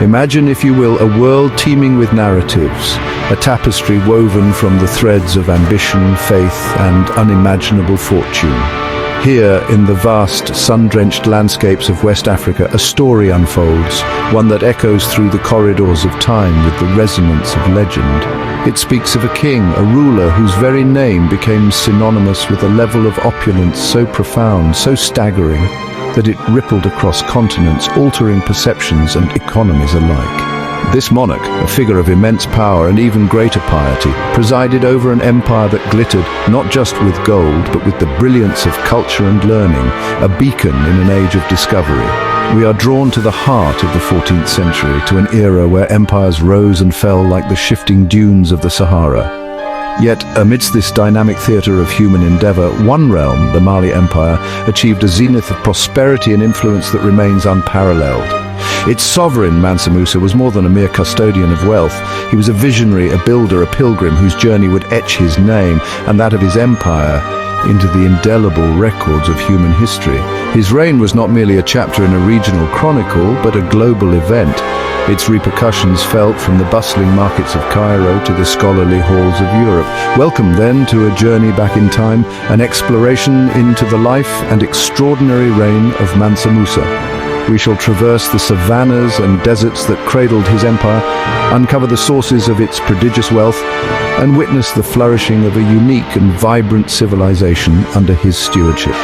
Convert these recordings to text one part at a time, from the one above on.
Imagine, if you will, a world teeming with narratives, a tapestry woven from the threads of ambition, faith, and unimaginable fortune. Here, in the vast, sun-drenched landscapes of West Africa, a story unfolds, one that echoes through the corridors of time with the resonance of legend. It speaks of a king, a ruler whose very name became synonymous with a level of opulence so profound, so staggering, that it rippled across continents, altering perceptions and economies alike. This monarch, a figure of immense power and even greater piety, presided over an empire that glittered not just with gold, but with the brilliance of culture and learning, a beacon in an age of discovery. We are drawn to the heart of the 14th century, to an era where empires rose and fell like the shifting dunes of the Sahara. Yet, amidst this dynamic theatre of human endeavour, one realm, the Mali Empire, achieved a zenith of prosperity and influence that remains unparalleled. Its sovereign, Mansa Musa, was more than a mere custodian of wealth. He was a visionary, a builder, a pilgrim whose journey would etch his name and that of his empire into the indelible records of human history. His reign was not merely a chapter in a regional chronicle, but a global event. Its repercussions felt from the bustling markets of Cairo to the scholarly halls of Europe. Welcome then to a journey back in time, an exploration into the life and extraordinary reign of Mansa Musa. We shall traverse the savannas and deserts that cradled his empire, uncover the sources of its prodigious wealth, and witness the flourishing of a unique and vibrant civilization under his stewardship.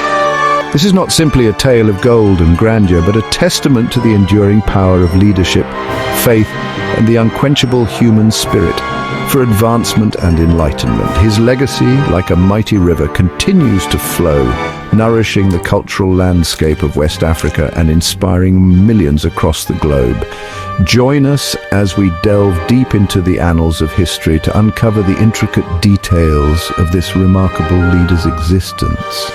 This is not simply a tale of gold and grandeur, but a testament to the enduring power of leadership, faith, and the unquenchable human spirit for advancement and enlightenment. His legacy, like a mighty river, continues to flow, nourishing the cultural landscape of West Africa and inspiring millions across the globe. Join us as we delve deep into the annals of history to uncover the intricate details of this remarkable leader's existence.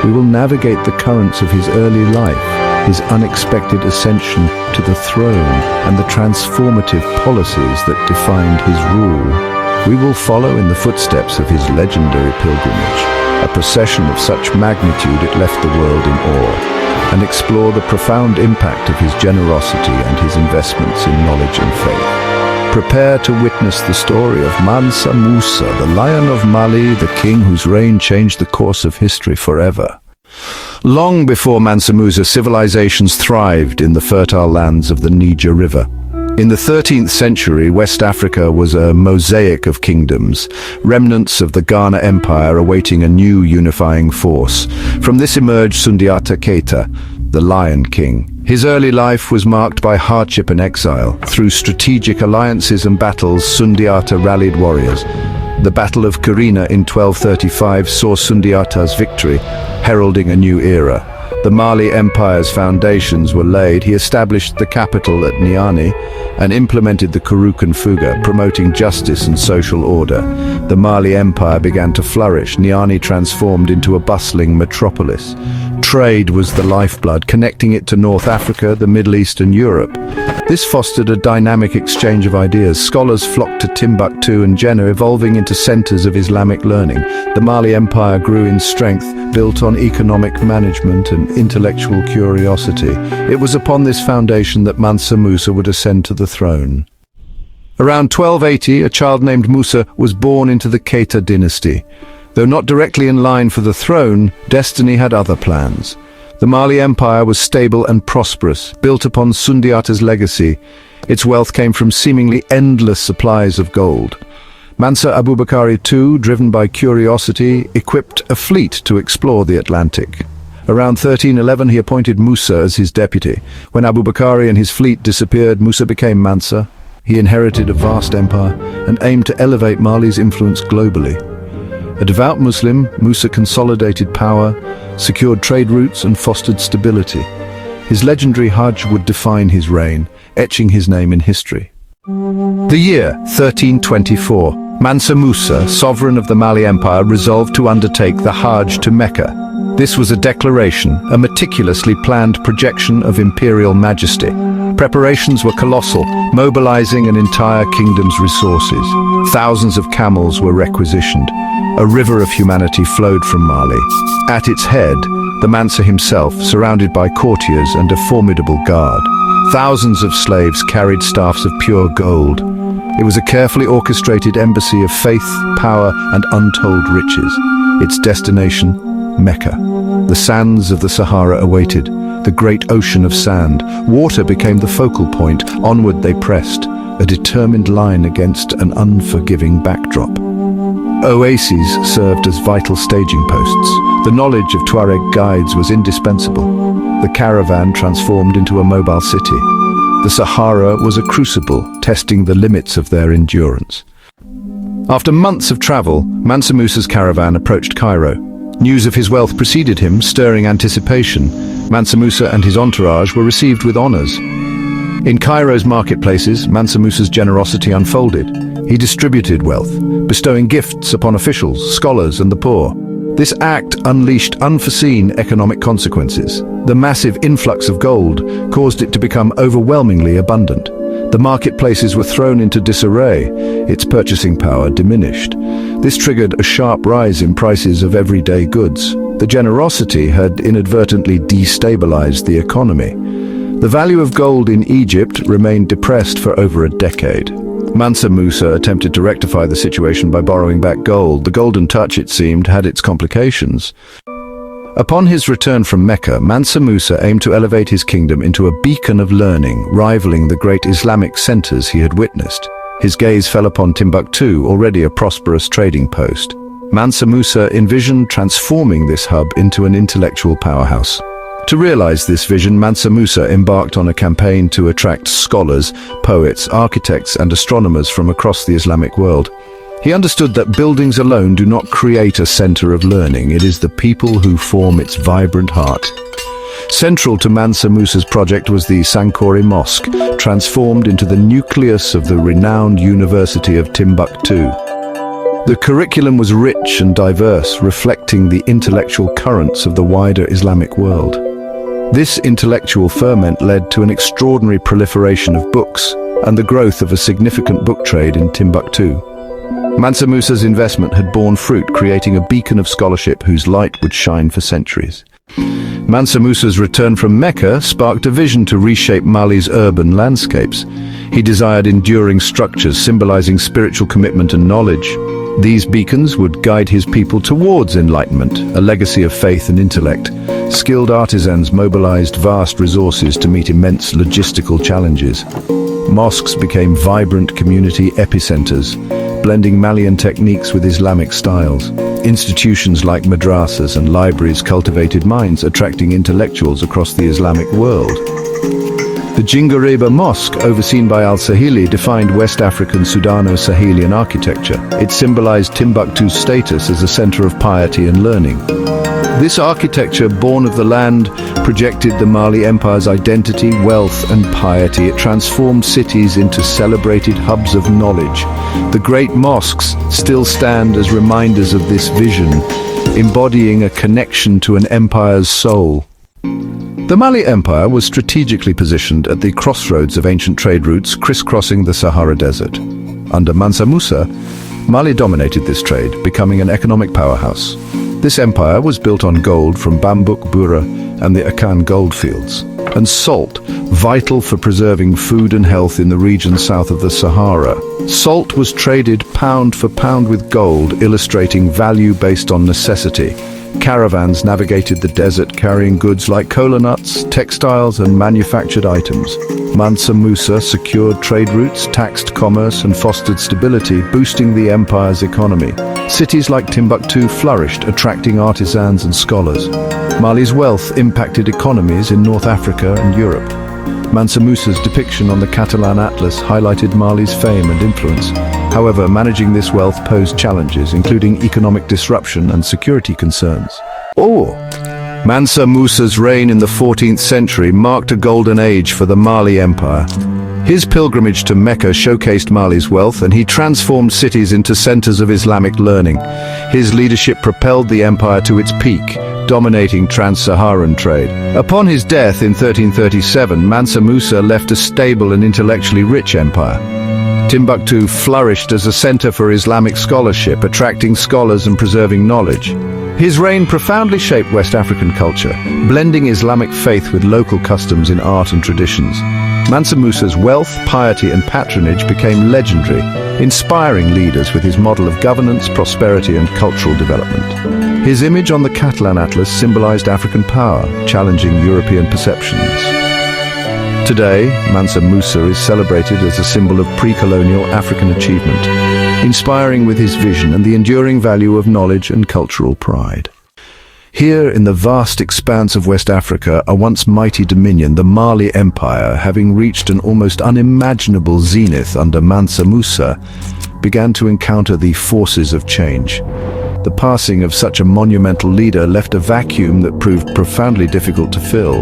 We will navigate the currents of his early life, his unexpected ascension to the throne, and the transformative policies that defined his rule. We will follow in the footsteps of his legendary pilgrimage, a procession of such magnitude it left the world in awe, and explore the profound impact of his generosity and his investments in knowledge and faith. Prepare to witness the story of Mansa Musa, the Lion of Mali, the king whose reign changed the course of history forever. Long before Mansa Musa, civilizations thrived in the fertile lands of the Niger River. In the 13th century, West Africa was a mosaic of kingdoms, remnants of the Ghana Empire awaiting a new unifying force. From this emerged Sundiata Keita, the Lion King. His early life was marked by hardship and exile. Through strategic alliances and battles, Sundiata rallied warriors. The Battle of Karina in 1235 saw Sundiata's victory, heralding a new era. The Mali Empire's foundations were laid. He established the capital at Niani and implemented the Kurukan Fuga, promoting justice and social order. The Mali Empire began to flourish. Niani transformed into a bustling metropolis. Trade was the lifeblood, connecting it to North Africa, the Middle East, and Europe. This fostered a dynamic exchange of ideas. Scholars flocked to Timbuktu and Jannah, evolving into centers of Islamic learning. The Mali Empire grew in strength, built on economic management and intellectual curiosity. It was upon this foundation that Mansa Musa would ascend to the throne. Around 1280, a child named Musa was born into the Keita dynasty. Though not directly in line for the throne, destiny had other plans. The Mali Empire was stable and prosperous, built upon Sundiata's legacy. Its wealth came from seemingly endless supplies of gold. Mansa Abubakari II, driven by curiosity, equipped a fleet to explore the Atlantic. Around 1311, he appointed Musa as his deputy. When Abubakari and his fleet disappeared, Musa became Mansa. He inherited a vast empire and aimed to elevate Mali's influence globally. A devout Muslim, Musa consolidated power, secured trade routes, and fostered stability. His legendary Hajj would define his reign, etching his name in history. The year 1324. Mansa Musa, sovereign of the Mali Empire, resolved to undertake the Hajj to Mecca. This was a declaration, a meticulously planned projection of imperial majesty. Preparations were colossal, mobilizing an entire kingdom's resources. Thousands of camels were requisitioned. A river of humanity flowed from Mali. At its head, the Mansa himself, surrounded by courtiers and a formidable guard. Thousands of slaves carried staffs of pure gold. It was a carefully orchestrated embassy of faith, power, and untold riches. Its destination, Mecca. The sands of the Sahara awaited, the great ocean of sand. Water became the focal point. Onward they pressed, a determined line against an unforgiving backdrop. Oases served as vital staging posts. The knowledge of Tuareg guides was indispensable. The caravan transformed into a mobile city. The Sahara was a crucible, testing the limits of their endurance. After months of travel, Mansa Musa's caravan approached Cairo. News of his wealth preceded him, stirring anticipation. Mansa Musa and his entourage were received with honors. In Cairo's marketplaces, Mansa Musa's generosity unfolded. He distributed wealth, bestowing gifts upon officials, scholars, and the poor. This act unleashed unforeseen economic consequences. The massive influx of gold caused it to become overwhelmingly abundant. The marketplaces were thrown into disarray. Its purchasing power diminished. This triggered a sharp rise in prices of everyday goods. The generosity had inadvertently destabilized the economy. The value of gold in Egypt remained depressed for over a decade. Mansa Musa attempted to rectify the situation by borrowing back gold. The golden touch, it seemed, had its complications. Upon his return from Mecca, Mansa Musa aimed to elevate his kingdom into a beacon of learning, rivaling the great Islamic centers he had witnessed. His gaze fell upon Timbuktu, already a prosperous trading post. Mansa Musa envisioned transforming this hub into an intellectual powerhouse. To realize this vision, Mansa Musa embarked on a campaign to attract scholars, poets, architects, and astronomers from across the Islamic world. He understood that buildings alone do not create a center of learning. It is the people who form its vibrant heart. Central to Mansa Musa's project was the Sankore Mosque, transformed into the nucleus of the renowned University of Timbuktu. The curriculum was rich and diverse, reflecting the intellectual currents of the wider Islamic world. This intellectual ferment led to an extraordinary proliferation of books and the growth of a significant book trade in Timbuktu. Mansa Musa's investment had borne fruit, creating a beacon of scholarship whose light would shine for centuries. Mansa Musa's return from Mecca sparked a vision to reshape Mali's urban landscapes. He desired enduring structures symbolizing spiritual commitment and knowledge. These beacons would guide his people towards enlightenment, a legacy of faith and intellect. Skilled artisans mobilized vast resources to meet immense logistical challenges. Mosques became vibrant community epicenters, blending Malian techniques with Islamic styles. Institutions like madrasas and libraries cultivated minds, attracting intellectuals across the Islamic world. The Jingareba Mosque, overseen by Al-Sahili, defined West African Sudano-Sahelian architecture. It symbolized Timbuktu's status as a center of piety and learning. This architecture, born of the land, projected the Mali Empire's identity, wealth, and piety. It transformed cities into celebrated hubs of knowledge. The great mosques still stand as reminders of this vision, embodying a connection to an empire's soul. The Mali Empire was strategically positioned at the crossroads of ancient trade routes crisscrossing the Sahara Desert. Under Mansa Musa, Mali dominated this trade, becoming an economic powerhouse. This empire was built on gold from Bambouk, Bura, and the Akan goldfields, and salt, vital for preserving food and health in the region south of the Sahara. Salt was traded pound for pound with gold, illustrating value based on necessity. Caravans navigated the desert carrying goods like kola nuts, textiles, and manufactured items. Mansa Musa secured trade routes, taxed commerce, and fostered stability, boosting the empire's economy. Cities like Timbuktu flourished, attracting artisans and scholars. Mali's wealth impacted economies in North Africa and Europe. Mansa Musa's depiction on the Catalan Atlas highlighted Mali's fame and influence. However, managing this wealth posed challenges, including economic disruption and security concerns. Mansa Musa's reign in the 14th century marked a golden age for the Mali Empire. His pilgrimage to Mecca showcased Mali's wealth, and he transformed cities into centers of Islamic learning. His leadership propelled the empire to its peak, dominating trans-Saharan trade. Upon his death in 1337, Mansa Musa left a stable and intellectually rich empire. Timbuktu flourished as a center for Islamic scholarship, attracting scholars and preserving knowledge. His reign profoundly shaped West African culture, blending Islamic faith with local customs in art and traditions. Mansa Musa's wealth, piety and patronage became legendary, inspiring leaders with his model of governance, prosperity and cultural development. His image on the Catalan Atlas symbolized African power, challenging European perceptions. Today, Mansa Musa is celebrated as a symbol of pre-colonial African achievement, inspiring with his vision and the enduring value of knowledge and cultural pride. Here in the vast expanse of West Africa, a once mighty dominion, the Mali Empire, having reached an almost unimaginable zenith under Mansa Musa, began to encounter the forces of change. The passing of such a monumental leader left a vacuum that proved profoundly difficult to fill.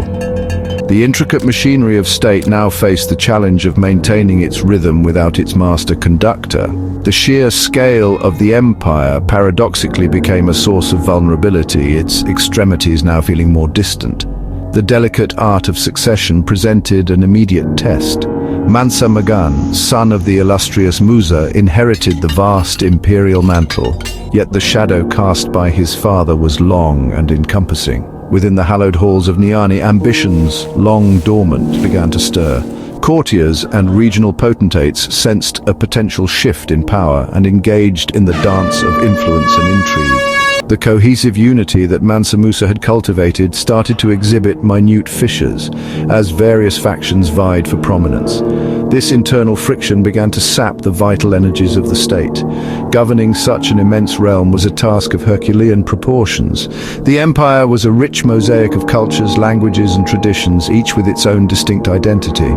The intricate machinery of state now faced the challenge of maintaining its rhythm without its master conductor. The sheer scale of the empire paradoxically became a source of vulnerability, its extremities now feeling more distant. The delicate art of succession presented an immediate test. Mansa Musa, son of the illustrious Musa, inherited the vast imperial mantle, yet the shadow cast by his father was long and encompassing. Within the hallowed halls of Niani, ambitions, long dormant, began to stir. Courtiers and regional potentates sensed a potential shift in power and engaged in the dance of influence and intrigue. The cohesive unity that Mansa Musa had cultivated started to exhibit minute fissures as various factions vied for prominence. This internal friction began to sap the vital energies of the state. Governing such an immense realm was a task of Herculean proportions. The empire was a rich mosaic of cultures, languages and traditions, each with its own distinct identity.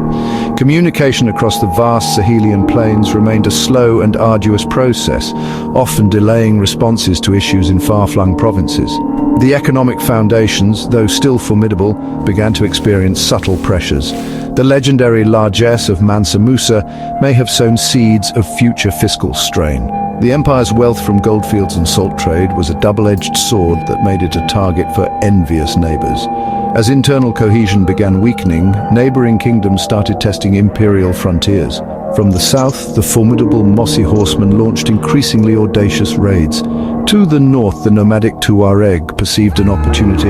Communication across the vast Sahelian plains remained a slow and arduous process, often delaying responses to issues in far-flung provinces. The economic foundations, though still formidable, began to experience subtle pressures. The legendary largesse of Mansa Musa may have sown seeds of future fiscal strain. The empire's wealth from goldfields and salt trade was a double-edged sword that made it a target for envious neighbors. As internal cohesion began weakening, neighboring kingdoms started testing imperial frontiers. From the south, the formidable Mossi horsemen launched increasingly audacious raids. To the north, the nomadic Tuareg perceived an opportunity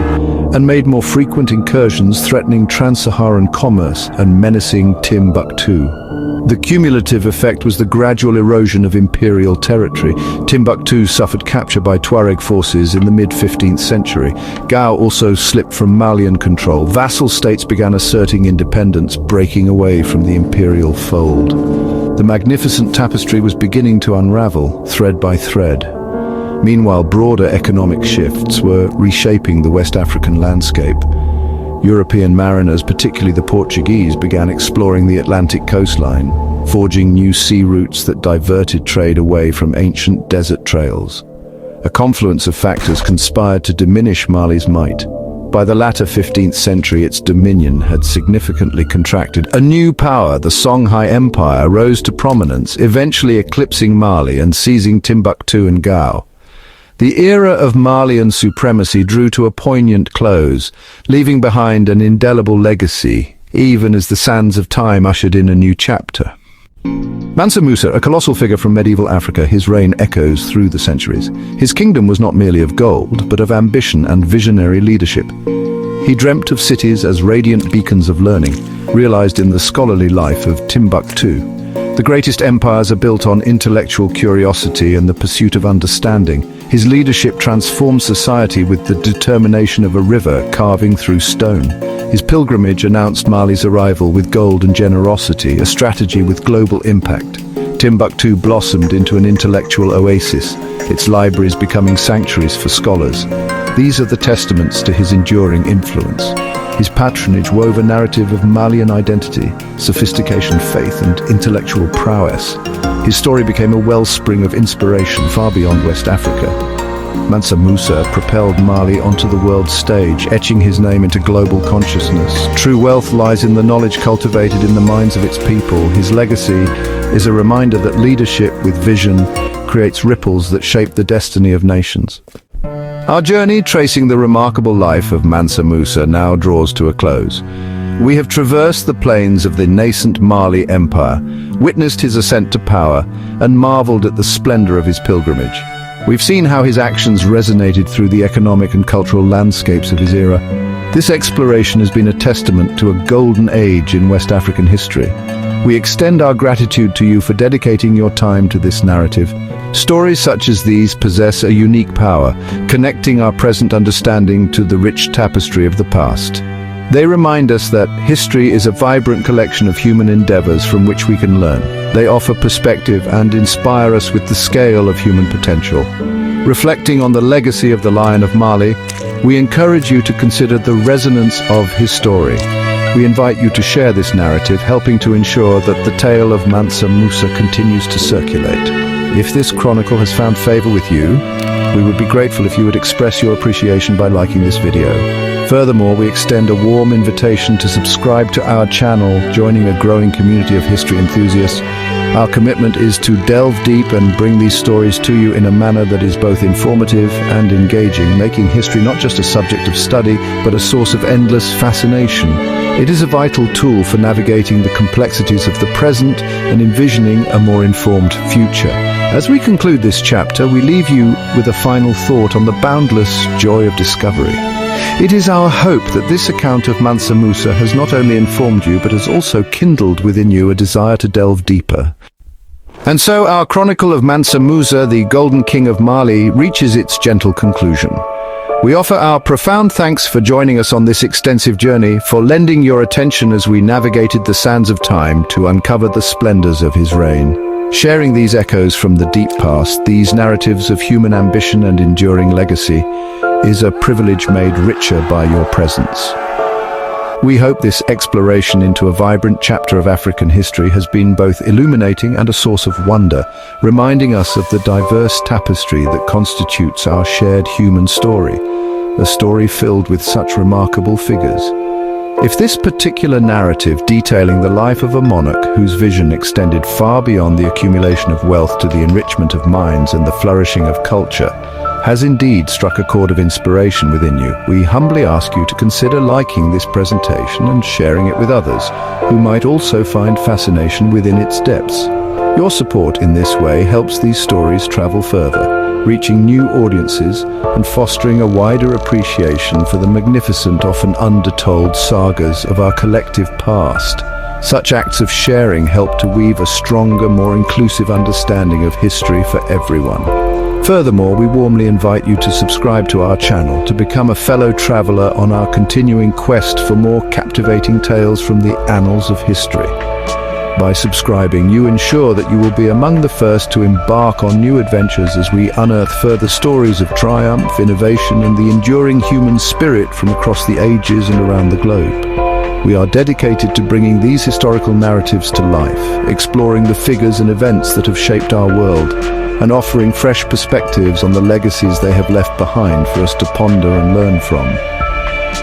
and made more frequent incursions, threatening trans-Saharan commerce and menacing Timbuktu. The cumulative effect was the gradual erosion of imperial territory. Timbuktu suffered capture by Tuareg forces in the mid-15th century. Gao also slipped from Malian control. Vassal states began asserting independence, breaking away from the imperial fold. The magnificent tapestry was beginning to unravel, thread by thread. Meanwhile, broader economic shifts were reshaping the West African landscape. European mariners, particularly the Portuguese, began exploring the Atlantic coastline, forging new sea routes that diverted trade away from ancient desert trails. A confluence of factors conspired to diminish Mali's might. By the latter 15th century, its dominion had significantly contracted. A new power, the Songhai Empire, rose to prominence, eventually eclipsing Mali and seizing Timbuktu and Gao. The era of Malian supremacy drew to a poignant close, leaving behind an indelible legacy, even as the sands of time ushered in a new chapter. Mansa Musa, a colossal figure from medieval Africa, his reign echoes through the centuries. His kingdom was not merely of gold, but of ambition and visionary leadership. He dreamt of cities as radiant beacons of learning, realized in the scholarly life of Timbuktu. The greatest empires are built on intellectual curiosity and the pursuit of understanding. His leadership transformed society with the determination of a river carving through stone. His pilgrimage announced Mali's arrival with gold and generosity, a strategy with global impact. Timbuktu blossomed into an intellectual oasis, its libraries becoming sanctuaries for scholars. These are the testaments to his enduring influence. His patronage wove a narrative of Malian identity, sophistication, faith, and intellectual prowess. His story became a wellspring of inspiration far beyond West Africa. Mansa Musa propelled Mali onto the world stage, etching his name into global consciousness. True wealth lies in the knowledge cultivated in the minds of its people. His legacy is a reminder that leadership with vision creates ripples that shape the destiny of nations. Our journey tracing the remarkable life of Mansa Musa now draws to a close. We have traversed the plains of the nascent Mali Empire, witnessed his ascent to power, and marveled at the splendor of his pilgrimage. We've seen how his actions resonated through the economic and cultural landscapes of his era. This exploration has been a testament to a golden age in West African history. We extend our gratitude to you for dedicating your time to this narrative. Stories such as these possess a unique power, connecting our present understanding to the rich tapestry of the past. They remind us that history is a vibrant collection of human endeavors from which we can learn. They offer perspective and inspire us with the scale of human potential. Reflecting on the legacy of the Lion of Mali, we encourage you to consider the resonance of his story. We invite you to share this narrative, helping to ensure that the tale of Mansa Musa continues to circulate. If this chronicle has found favor with you, we would be grateful if you would express your appreciation by liking this video. Furthermore, we extend a warm invitation to subscribe to our channel, joining a growing community of history enthusiasts. Our commitment is to delve deep and bring these stories to you in a manner that is both informative and engaging, making history not just a subject of study, but a source of endless fascination. It is a vital tool for navigating the complexities of the present and envisioning a more informed future. As we conclude this chapter, we leave you with a final thought on the boundless joy of discovery. It is our hope that this account of Mansa Musa has not only informed you, but has also kindled within you a desire to delve deeper. And so our chronicle of Mansa Musa, the Golden King of Mali, reaches its gentle conclusion. We offer our profound thanks for joining us on this extensive journey, for lending your attention as we navigated the sands of time to uncover the splendors of his reign. Sharing these echoes from the deep past, these narratives of human ambition and enduring legacy, is a privilege made richer by your presence. We hope this exploration into a vibrant chapter of African history has been both illuminating and a source of wonder, reminding us of the diverse tapestry that constitutes our shared human story, a story filled with such remarkable figures. If this particular narrative detailing the life of a monarch whose vision extended far beyond the accumulation of wealth to the enrichment of minds and the flourishing of culture, has indeed struck a chord of inspiration within you, we humbly ask you to consider liking this presentation and sharing it with others who might also find fascination within its depths. Your support in this way helps these stories travel further, reaching new audiences and fostering a wider appreciation for the magnificent, often undertold sagas of our collective past. Such acts of sharing help to weave a stronger, more inclusive understanding of history for everyone. Furthermore, we warmly invite you to subscribe to our channel to become a fellow traveler on our continuing quest for more captivating tales from the annals of history. By subscribing, you ensure that you will be among the first to embark on new adventures as we unearth further stories of triumph, innovation, and the enduring human spirit from across the ages and around the globe. We are dedicated to bringing these historical narratives to life, exploring the figures and events that have shaped our world, and offering fresh perspectives on the legacies they have left behind for us to ponder and learn from.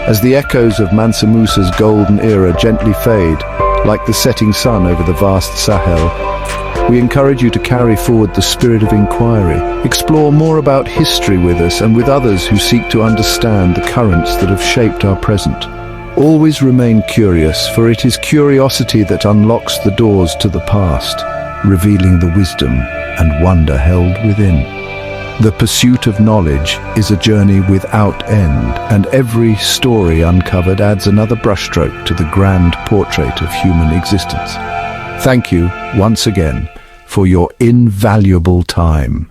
As the echoes of Mansa Musa's golden era gently fade, like the setting sun over the vast Sahel, we encourage you to carry forward the spirit of inquiry, explore more about history with us and with others who seek to understand the currents that have shaped our present. Always remain curious, for it is curiosity that unlocks the doors to the past, revealing the wisdom and wonder held within. The pursuit of knowledge is a journey without end, and every story uncovered adds another brushstroke to the grand portrait of human existence. Thank you once again for your invaluable time.